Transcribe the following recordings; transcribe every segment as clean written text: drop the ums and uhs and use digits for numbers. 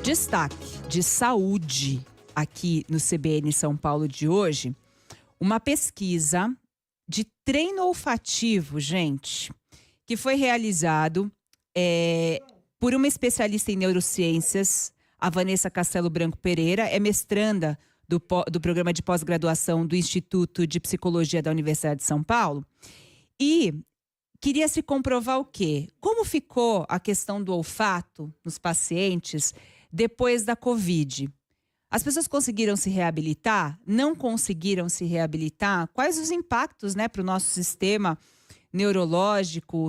Destaque de saúde aqui no CBN São Paulo de hoje, uma pesquisa de treino olfativo, gente, que foi realizado por uma especialista em neurociências, a Vanessa Castelo Branco Pereira, é mestranda do programa de pós-graduação do Instituto de Psicologia da Universidade de São Paulo. E queria se comprovar o quê? Como ficou a questão do olfato nos pacientes depois da Covid? As pessoas conseguiram se reabilitar? Não conseguiram se reabilitar? Quais os impactos, para o nosso sistema neurológico,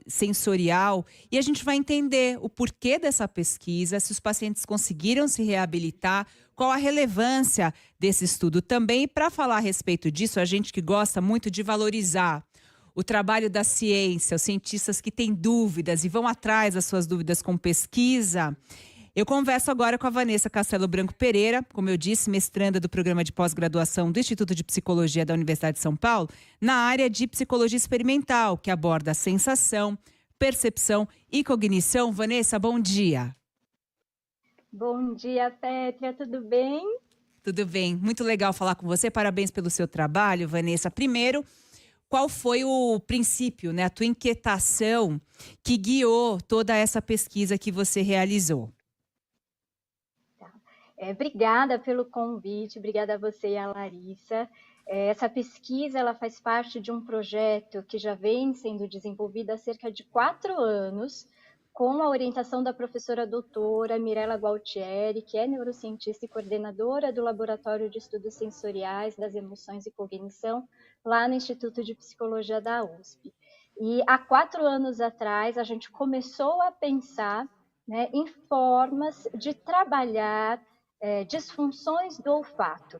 sensorial? E a gente vai entender o porquê dessa pesquisa, se os pacientes conseguiram se reabilitar, qual a relevância desse estudo também. E para falar a respeito disso, a gente que gosta muito de valorizar o trabalho da ciência, os cientistas que têm dúvidas e vão atrás das suas dúvidas com pesquisa. Eu converso agora com a Vanessa Castelo Branco Pereira, como eu disse, mestranda do programa de pós-graduação do Instituto de Psicologia da Universidade de São Paulo, na área de psicologia experimental, que aborda a sensação, percepção e cognição. Vanessa, bom dia. Bom dia, Pétria, tudo bem? Tudo bem, muito legal falar com você, parabéns pelo seu trabalho, Vanessa. Primeiro, qual foi o princípio, a tua inquietação que guiou toda essa pesquisa que você realizou? Obrigada pelo convite, obrigada a você e a Larissa. Essa pesquisa ela faz parte de um projeto que já vem sendo desenvolvido há cerca de 4 anos, com a orientação da professora doutora Mirella Gualtieri, que é neurocientista e coordenadora do Laboratório de Estudos Sensoriais das Emoções e Cognição, lá no Instituto de Psicologia da USP. E há 4 anos atrás, a gente começou a pensar em formas de trabalhar disfunções do olfato.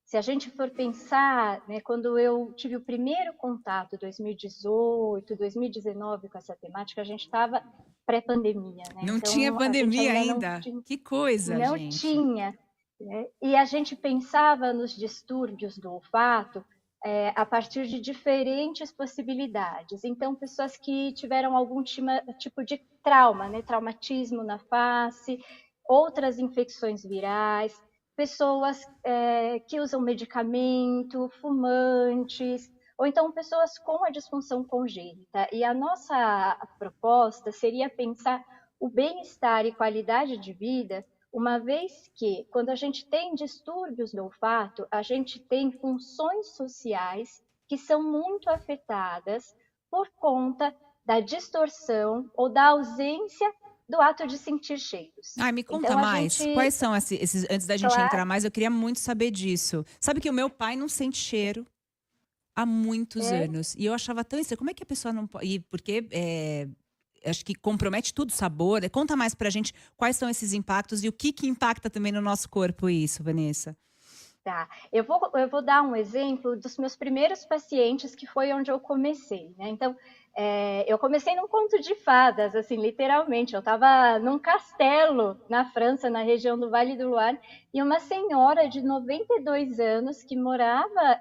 Se a gente for pensar, quando eu tive o primeiro contato, 2018, 2019, com essa temática, a gente estava pré-pandemia. Não então, tinha pandemia ainda ainda? Que coisa, não gente. tinha. E a gente pensava nos distúrbios do olfato a partir de diferentes possibilidades. Então, pessoas que tiveram algum tipo de trauma, traumatismo na face, outras infecções virais, pessoas que usam medicamento, fumantes, ou então pessoas com a disfunção congênita. E a nossa proposta seria pensar o bem-estar e qualidade de vida, uma vez que, quando a gente tem distúrbios do olfato, a gente tem funções sociais que são muito afetadas por conta da distorção ou da ausência do ato de sentir cheiros. Ai, me conta Então, mais. Quais são esses. Antes da gente entrar mais, eu queria muito saber disso. Sabe que o meu pai não sente cheiro há muitos anos. E eu achava tão estranho. Como é que a pessoa não pode. Porque acho que compromete tudo o sabor. Conta mais pra gente quais são esses impactos e o que impacta também no nosso corpo isso, Vanessa. Tá, eu vou dar um exemplo dos meus primeiros pacientes, que foi onde eu comecei, Então, eu comecei num conto de fadas, assim, literalmente. Eu estava num castelo na França, na região do Vale do Loire, e uma senhora de 92 anos que morava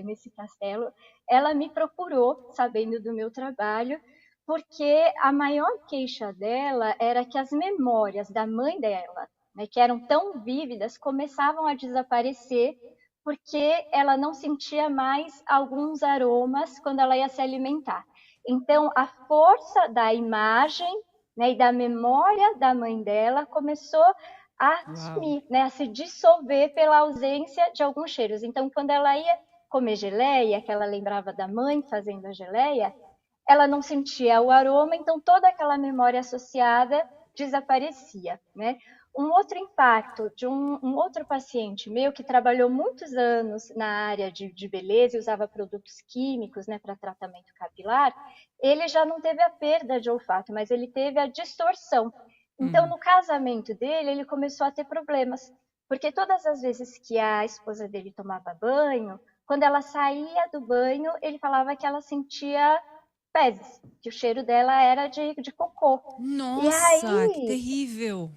nesse castelo, ela me procurou, sabendo do meu trabalho, porque a maior queixa dela era que as memórias da mãe dela, que eram tão vívidas, começavam a desaparecer porque ela não sentia mais alguns aromas quando ela ia se alimentar. Então, a força da imagem e da memória da mãe dela começou a sumir, a se dissolver pela ausência de alguns cheiros. Então, quando ela ia comer geleia, que ela lembrava da mãe fazendo a geleia, ela não sentia o aroma, então toda aquela memória associada desaparecia, Um outro impacto de um outro paciente meu que trabalhou muitos anos na área de beleza e usava produtos químicos, para tratamento capilar, ele já não teve a perda de olfato, mas ele teve a distorção. Então, no casamento dele, ele começou a ter problemas, porque todas as vezes que a esposa dele tomava banho, quando ela saía do banho, ele falava que ela sentia fezes, que o cheiro dela era de cocô. E Nossa, que aí, terrível.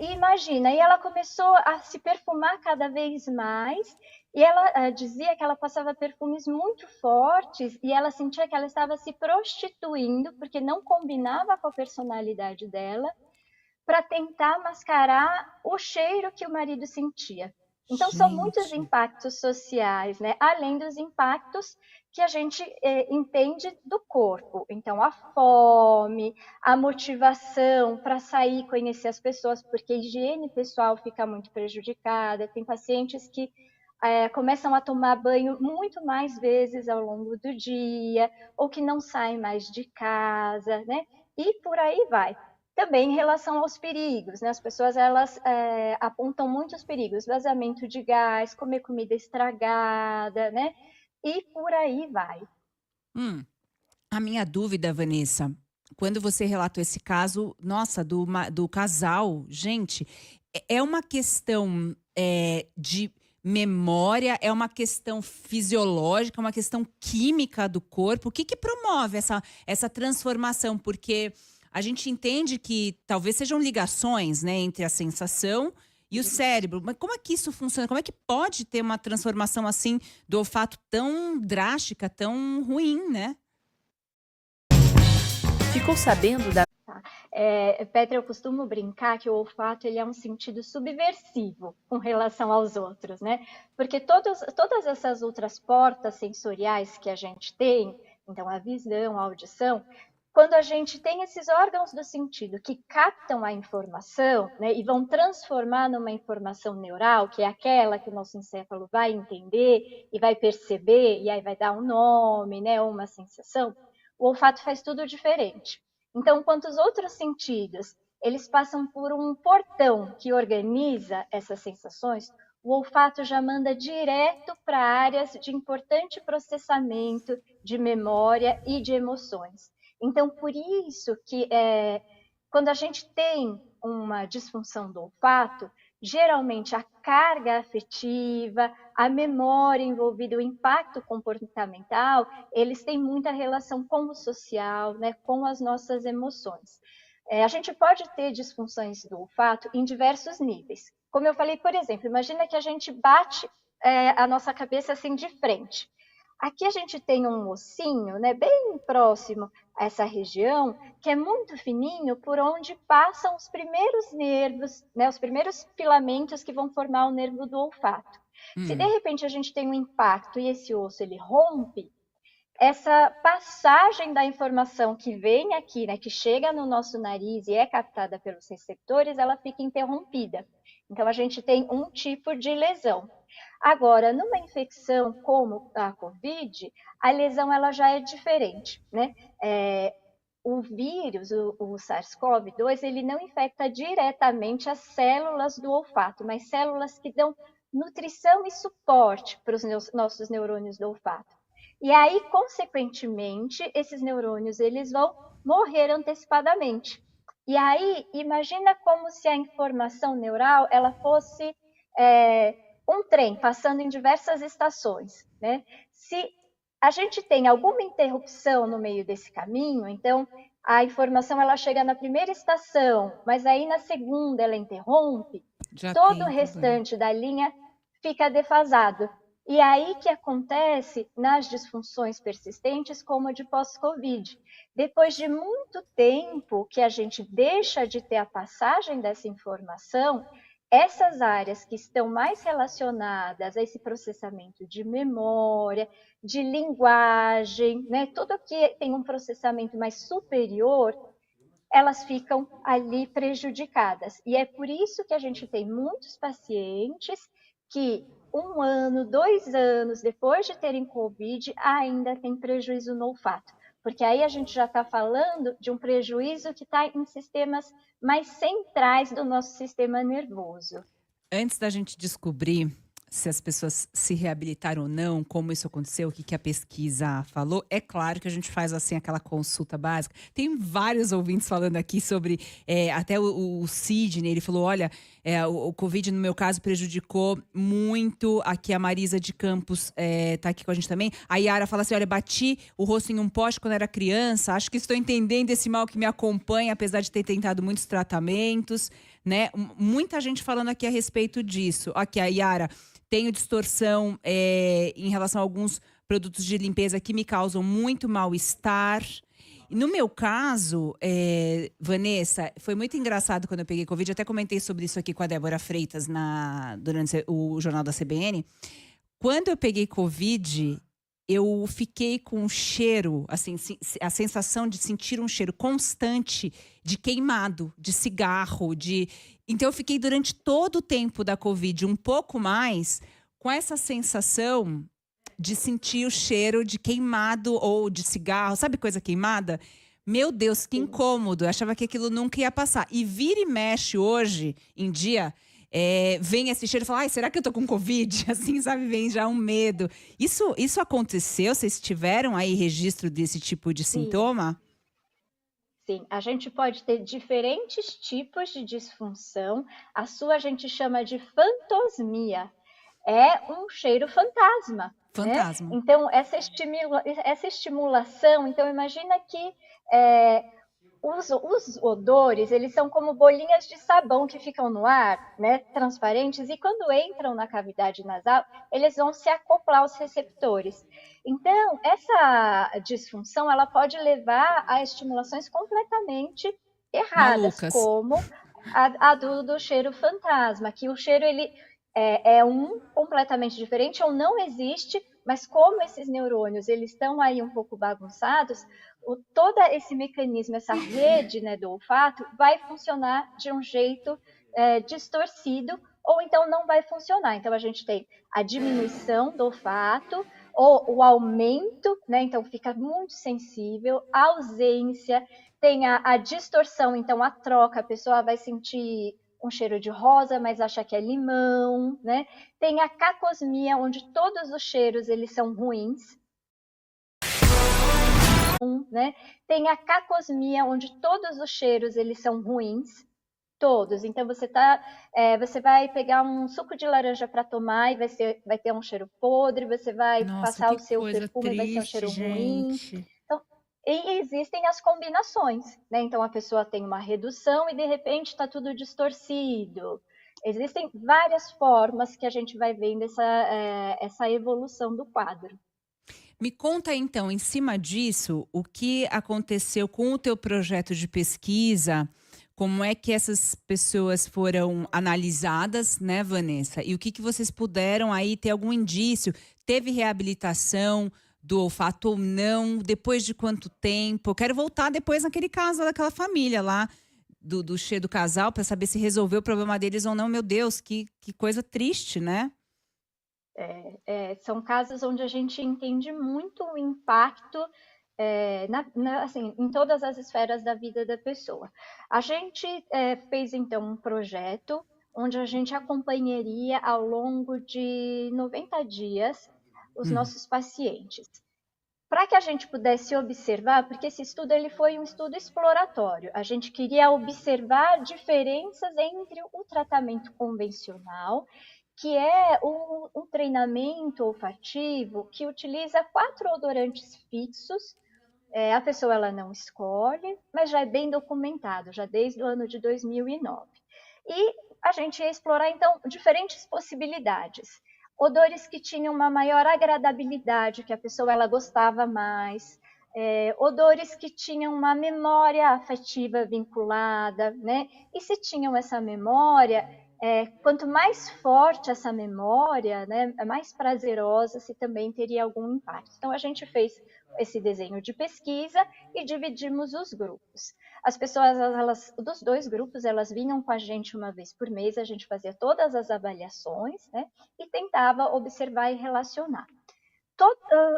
imagina, e ela começou a se perfumar cada vez mais, e ela dizia que ela passava perfumes muito fortes, e ela sentia que ela estava se prostituindo, porque não combinava com a personalidade dela, para tentar mascarar o cheiro que o marido sentia. Então, são muitos Gente. impactos sociais, né? Além dos impactos que a gente entende do corpo. Então, a fome, a motivação para sair e conhecer as pessoas, porque a higiene pessoal fica muito prejudicada. Tem pacientes que começam a tomar banho muito mais vezes ao longo do dia, ou que não saem mais de casa, né? E por aí vai. Também em relação aos perigos, né? As pessoas elas apontam muitos perigos, vazamento de gás, comer comida estragada, né? E por aí vai. Hum. A minha dúvida, Vanessa, quando você relatou esse caso, nossa, do casal, gente, é uma questão de memória, é uma questão fisiológica, é uma questão química do corpo. O que que promove essa transformação? Porque a gente entende que talvez sejam ligações, né, entre a sensação e o cérebro. Mas como é que isso funciona? Como é que pode ter uma transformação assim do olfato tão drástica, tão ruim, né? Ficou sabendo da Petra, eu costumo brincar que o olfato ele é um sentido subversivo com relação aos outros, né? Porque todas essas outras portas sensoriais que a gente tem, então a visão, a audição, quando a gente tem esses órgãos do sentido que captam a informação, né, e vão transformar numa informação neural, que é aquela que o nosso encéfalo vai entender e vai perceber, e aí vai dar um nome, né, ou uma sensação, o olfato faz tudo diferente. Então, enquanto os outros sentidos, eles passam por um portão que organiza essas sensações, o olfato já manda direto para áreas de importante processamento de memória e de emoções. Então, por isso que quando a gente tem uma disfunção do olfato, geralmente a carga afetiva, a memória envolvida, o impacto comportamental, eles têm muita relação com o social, né, com as nossas emoções. A gente pode ter disfunções do olfato em diversos níveis. Como eu falei, por exemplo, imagina que a gente bate a nossa cabeça assim de frente. Aqui a gente tem um ossinho, né, bem próximo a essa região, que é muito fininho, por onde passam os primeiros nervos, né, os primeiros filamentos que vão formar o nervo do olfato. Se de Hum. repente a gente tem um impacto e esse osso ele rompe, essa passagem da informação que vem aqui, né, que chega no nosso nariz e é captada pelos receptores, ela fica interrompida. Então a gente tem um tipo de lesão. Agora, numa infecção como a COVID, a lesão ela já é diferente, né? O vírus, o SARS-CoV-2, ele não infecta diretamente as células do olfato, mas células que dão nutrição e suporte para os nossos neurônios do olfato. E aí, consequentemente, esses neurônios eles vão morrer antecipadamente. E aí, imagina como se a informação neural ela fosse um trem passando em diversas estações, né? Se a gente tem alguma interrupção no meio desse caminho, então a informação ela chega na primeira estação, mas aí na segunda ela interrompe, Já todo o tem problema. restante da linha fica defasado. E aí que acontece nas disfunções persistentes, como a de pós-Covid. Depois de muito tempo que a gente deixa de ter a passagem dessa informação, essas áreas que estão mais relacionadas a esse processamento de memória, de linguagem, né, tudo que tem um processamento mais superior, elas ficam ali prejudicadas. E é por isso que a gente tem muitos pacientes que 1 ano, 2 anos depois de terem Covid, ainda tem prejuízo no olfato. Porque aí a gente já está falando de um prejuízo que está em sistemas mais centrais do nosso sistema nervoso. Antes da gente descobrir se as pessoas se reabilitaram ou não, como isso aconteceu, o que que a pesquisa falou, é claro que a gente faz assim aquela consulta básica. Tem vários ouvintes falando aqui sobre, até o Sidney, ele falou, olha, o Covid no meu caso prejudicou muito. Aqui a Marisa de Campos tá aqui com a gente também. A Yara fala assim, olha, bati o rosto em um poste quando era criança, acho que estou entendendo esse mal que me acompanha, apesar de ter tentado muitos tratamentos, né? Muita gente falando aqui a respeito disso. Aqui a Yara, tenho distorção em relação a alguns produtos de limpeza que me causam muito mal-estar. E no meu caso, Vanessa, foi muito engraçado quando eu peguei Covid. Eu até comentei sobre isso aqui com a Débora Freitas durante o Jornal da CBN. Quando eu peguei Covid, eu fiquei com um cheiro, assim, a sensação de sentir um cheiro constante de queimado, de cigarro, de... Então eu fiquei durante todo o tempo da Covid, um pouco mais, com essa sensação de sentir o cheiro de queimado ou de cigarro, sabe coisa queimada? Meu Deus, que incômodo. Eu achava que aquilo nunca ia passar. E vira e mexe hoje em dia, vem esse cheiro e fala, ai, será que eu tô com Covid? Assim, sabe, vem já um medo. Isso aconteceu? Vocês tiveram aí registro desse tipo de Sim, sintoma? sim. A gente pode ter diferentes tipos de disfunção. A sua a gente chama de fantosmia. É um cheiro fantasma, né? Fantasma. Então, essa estimulação, então imagina que é, os odores, eles são como bolinhas de sabão que ficam no ar, né, transparentes, e quando entram na cavidade nasal, eles vão se acoplar aos receptores. Então, essa disfunção, ela pode levar a estimulações completamente erradas, Malucas. como a do cheiro fantasma, que o cheiro, ele é um completamente diferente ou não existe, mas como esses neurônios eles estão aí um pouco bagunçados, todo esse mecanismo, essa rede, né, do olfato, vai funcionar de um jeito distorcido, ou então não vai funcionar. Então a gente tem a diminuição do olfato, ou o aumento, né, então fica muito sensível, a ausência, tem a distorção, então a troca, a pessoa vai sentir um cheiro de rosa, mas acha que é limão, né? Tem a cacosmia, onde todos os cheiros eles são ruins, né? Tem a cacosmia, onde todos os cheiros eles são ruins, todos. Então você vai pegar um suco de laranja para tomar e vai ter um cheiro podre, você vai Nossa, passar que o seu coisa perfume e vai ser um triste, cheiro ruim. gente. Então, e existem as combinações, né? Então a pessoa tem uma redução e de repente está tudo distorcido. Existem várias formas que a gente vai vendo essa evolução do quadro. Me conta então, em cima disso, o que aconteceu com o teu projeto de pesquisa? Como é que essas pessoas foram analisadas, né, Vanessa? E o que vocês puderam aí ter algum indício? Teve reabilitação do olfato ou não? Depois de quanto tempo? Eu quero voltar depois naquele caso daquela família lá, do casal, para saber se resolveu o problema deles ou não. Meu Deus, que coisa triste, né? São casos onde a gente entende muito o impacto assim, em todas as esferas da vida da pessoa. A gente fez então um projeto onde a gente acompanharia ao longo de 90 dias os Hum. nossos pacientes. Para que a gente pudesse observar, porque esse estudo ele foi um estudo exploratório, a gente queria observar diferenças entre o tratamento convencional, que é um treinamento olfativo que utiliza 4 odorantes fixos. A pessoa ela não escolhe, mas já é bem documentado, já desde o ano de 2009. E a gente ia explorar, então, diferentes possibilidades. Odores que tinham uma maior agradabilidade, que a pessoa ela gostava mais. Odores que tinham uma memória afetiva vinculada, né? E se tinham essa memória, quanto mais forte essa memória, né, mais prazerosa, se também teria algum impacto. Então, a gente fez esse desenho de pesquisa e dividimos os grupos. As pessoas, dos dois grupos, elas vinham com a gente uma vez por mês, a gente fazia todas as avaliações, né, e tentava observar e relacionar.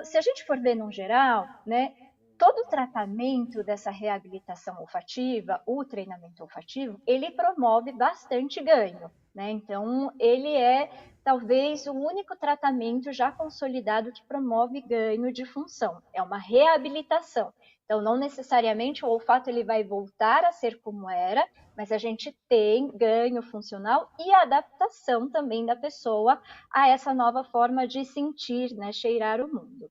Se a gente for ver no geral, né, todo o tratamento dessa reabilitação olfativa, o treinamento olfativo, ele promove bastante ganho, né? Então, ele é talvez o único tratamento já consolidado que promove ganho de função. É uma reabilitação. Então, não necessariamente o olfato ele vai voltar a ser como era, mas a gente tem ganho funcional e adaptação também da pessoa a essa nova forma de sentir, né, cheirar o mundo.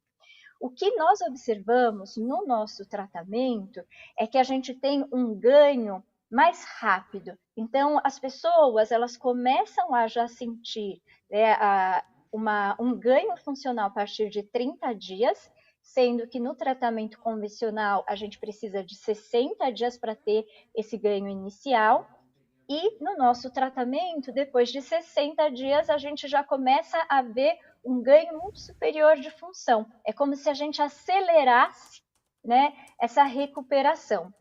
O que nós observamos no nosso tratamento é que a gente tem um ganho mais rápido. Então, as pessoas elas começam a já sentir, né, um ganho funcional a partir de 30 dias sendo que no tratamento convencional a gente precisa de 60 dias para ter esse ganho inicial. E no nosso tratamento, depois de 60 dias, a gente já começa a ver um ganho muito superior de função. É como se a gente acelerasse, né, essa recuperação.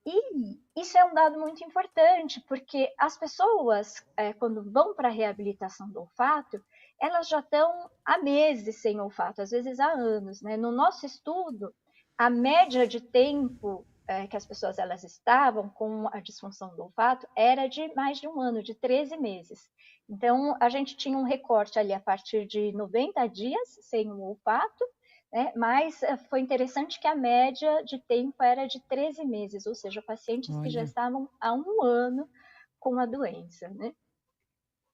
E isso é um dado muito importante, porque as pessoas, quando vão para a reabilitação do olfato, elas já estão há meses sem olfato, às vezes há anos, né? No nosso estudo, a média de tempo que as pessoas elas estavam com a disfunção do olfato era de mais de um ano, de 13 meses. Então, a gente tinha um recorte ali a partir de 90 dias sem o olfato, né? Mas foi interessante que a média de tempo era de 13 meses, ou seja, pacientes que já Olha, estavam há um ano com a doença, né?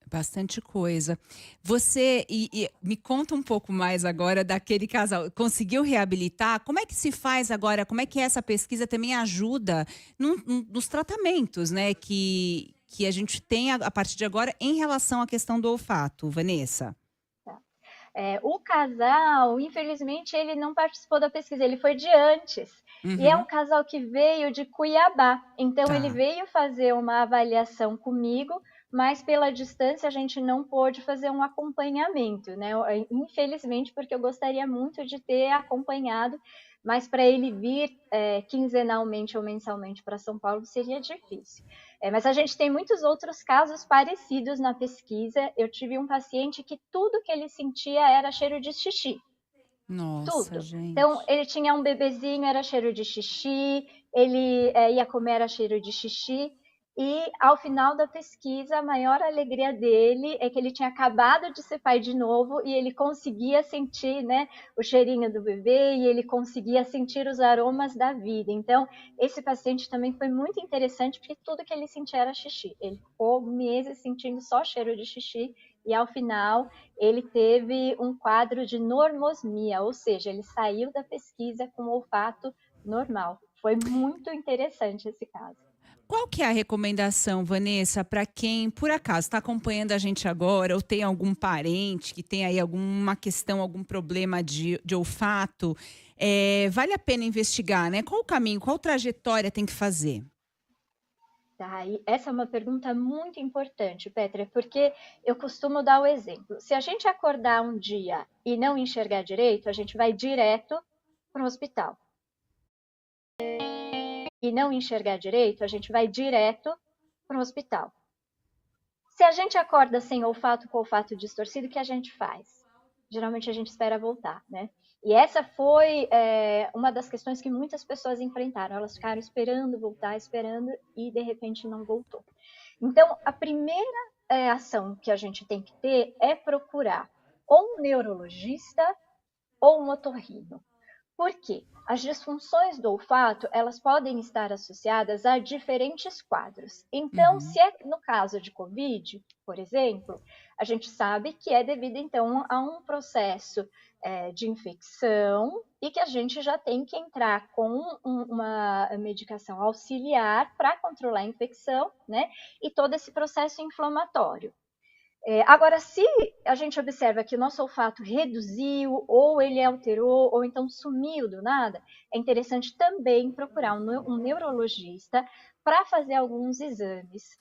bastante coisa. Você e me conta um pouco mais agora daquele casal. Conseguiu reabilitar? Como é que se faz agora? Como é que essa pesquisa também ajuda nos tratamentos, né, que a gente tem a partir de agora em relação à questão do olfato, Vanessa? O casal, infelizmente, ele não participou da pesquisa, ele foi de antes. E é um Uhum, casal que veio de Cuiabá. Então, ele tá. veio fazer uma avaliação comigo, mas pela distância a gente não pôde fazer um acompanhamento, né? Infelizmente, porque eu gostaria muito de ter acompanhado, mas para ele vir quinzenalmente ou mensalmente para São Paulo seria difícil. Mas a gente tem muitos outros casos parecidos na pesquisa. Eu tive um paciente que tudo que ele sentia era cheiro de xixi, Nossa, tudo. Então, gente. ele tinha um bebezinho, era cheiro de xixi, ele ia comer, era cheiro de xixi. E ao final da pesquisa, a maior alegria dele é que ele tinha acabado de ser pai de novo e ele conseguia sentir, né, o cheirinho do bebê e ele conseguia sentir os aromas da vida. Então, esse paciente também foi muito interessante porque tudo que ele sentia era xixi. Ele ficou meses sentindo só cheiro de xixi e ao final ele teve um quadro de normosmia, ou seja, ele saiu da pesquisa com olfato normal. Foi muito interessante esse caso. Qual que é a recomendação, Vanessa, para quem, por acaso, está acompanhando a gente agora ou tem algum parente que tem aí alguma questão, algum problema de olfato? Vale a pena investigar, né? Qual o caminho, qual trajetória tem que fazer? Tá? E essa é uma pergunta muito importante, Petra, porque eu costumo dar o exemplo. Se a gente acordar um dia e não enxergar direito, a gente vai direto para o hospital. E não enxergar direito, a gente vai direto para o hospital. Se a gente acorda sem olfato, com olfato distorcido, o que a gente faz? Geralmente a gente espera voltar, né? E essa foi uma das questões que muitas pessoas enfrentaram. Elas ficaram esperando voltar, esperando e de repente não voltou. Então, a primeira ação que a gente tem que ter é procurar ou um neurologista ou um otorrino. Por quê? As disfunções do olfato, elas podem estar associadas a diferentes quadros. Então, Uhum. se é no caso de COVID, por exemplo, a gente sabe que é devido, então, a um processo de infecção e que a gente já tem que entrar com uma medicação auxiliar para controlar a infecção, né? E todo esse processo inflamatório. Agora, se a gente observa que o nosso olfato reduziu, ou ele alterou, ou então sumiu do nada, é interessante também procurar um neurologista para fazer alguns exames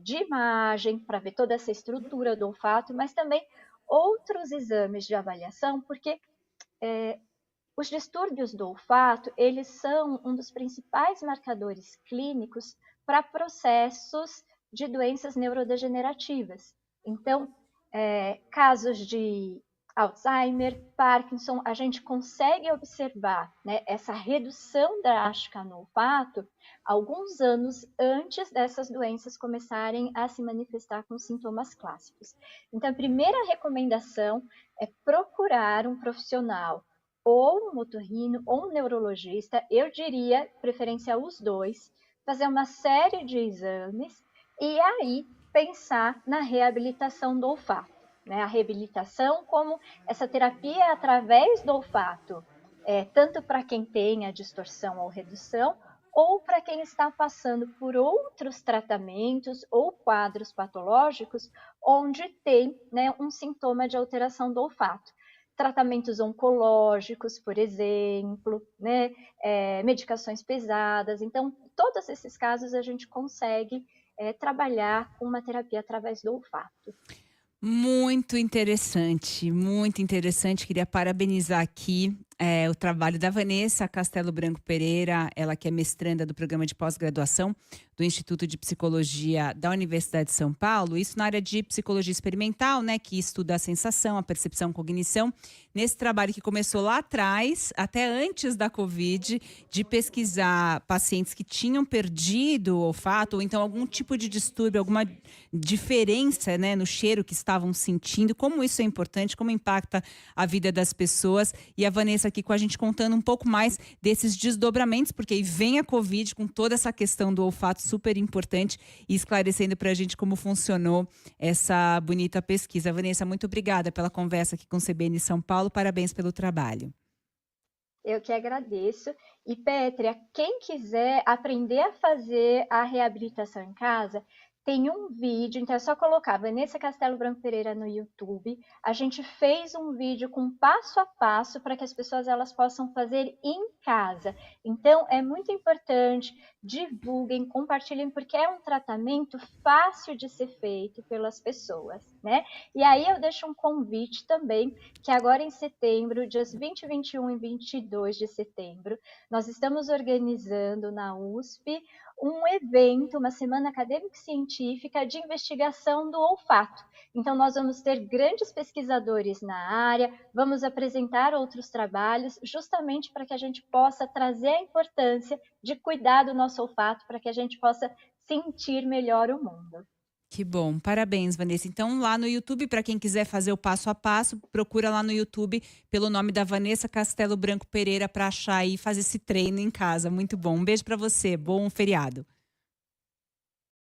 de imagem, para ver toda essa estrutura do olfato, mas também outros exames de avaliação, porque os distúrbios do olfato, eles são um dos principais marcadores clínicos para processos de doenças neurodegenerativas. Então, casos de Alzheimer, Parkinson, a gente consegue observar, né, essa redução drástica no olfato alguns anos antes dessas doenças começarem a se manifestar com sintomas clássicos. Então, a primeira recomendação é procurar um profissional ou um otorrino ou um neurologista, eu diria, preferência os dois, fazer uma série de exames e aí pensar na reabilitação do olfato. Né? A reabilitação como essa terapia através do olfato, tanto para quem tem a distorção ou redução, ou para quem está passando por outros tratamentos ou quadros patológicos onde tem, né, um sintoma de alteração do olfato. tratamentos oncológicos, por exemplo, né? Medicações pesadas. Então, todos esses casos a gente consegue trabalhar com uma terapia através do olfato. Muito interessante, muito interessante. Queria parabenizar aqui, o trabalho da Vanessa Castelo Branco Pereira, ela que é mestranda do programa de pós-graduação do Instituto de Psicologia da Universidade de São Paulo, isso na área de psicologia experimental, né, que estuda a sensação, a percepção, a cognição. Nesse trabalho que começou lá atrás, até antes da Covid, de pesquisar pacientes que tinham perdido o olfato, ou então algum tipo de distúrbio, alguma diferença, né, no cheiro que estavam sentindo, como isso é importante, como impacta a vida das pessoas. E a Vanessa aqui com a gente contando um pouco mais desses desdobramentos, porque aí vem a Covid com toda essa questão do olfato super importante e esclarecendo para a gente como funcionou essa bonita pesquisa. Vanessa, muito obrigada pela conversa aqui com o CBN São Paulo. Parabéns pelo trabalho. Eu que agradeço. E, Pétria, quem quiser aprender a fazer a reabilitação em casa, tem um vídeo, então é só colocar Vanessa Castelo Branco Pereira no YouTube. A gente fez um vídeo com passo a passo para que as pessoas elas possam fazer em casa. Então, é muito importante, divulguem, compartilhem, porque é um tratamento fácil de ser feito pelas pessoas, né? E aí eu deixo um convite também, que agora em setembro, dias 20, 21 e 22 de setembro, nós estamos organizando na USP um evento, uma semana acadêmica e científica de investigação do olfato. Então, nós vamos ter grandes pesquisadores na área, vamos apresentar outros trabalhos, justamente para que a gente possa trazer a importância de cuidar do nosso olfato, para que a gente possa sentir melhor o mundo. Que bom, parabéns, Vanessa. Então, lá no YouTube, para quem quiser fazer o passo a passo, procura lá no YouTube pelo nome da Vanessa Castelo Branco Pereira para achar e fazer esse treino em casa. Muito bom. Um beijo para você. Bom feriado.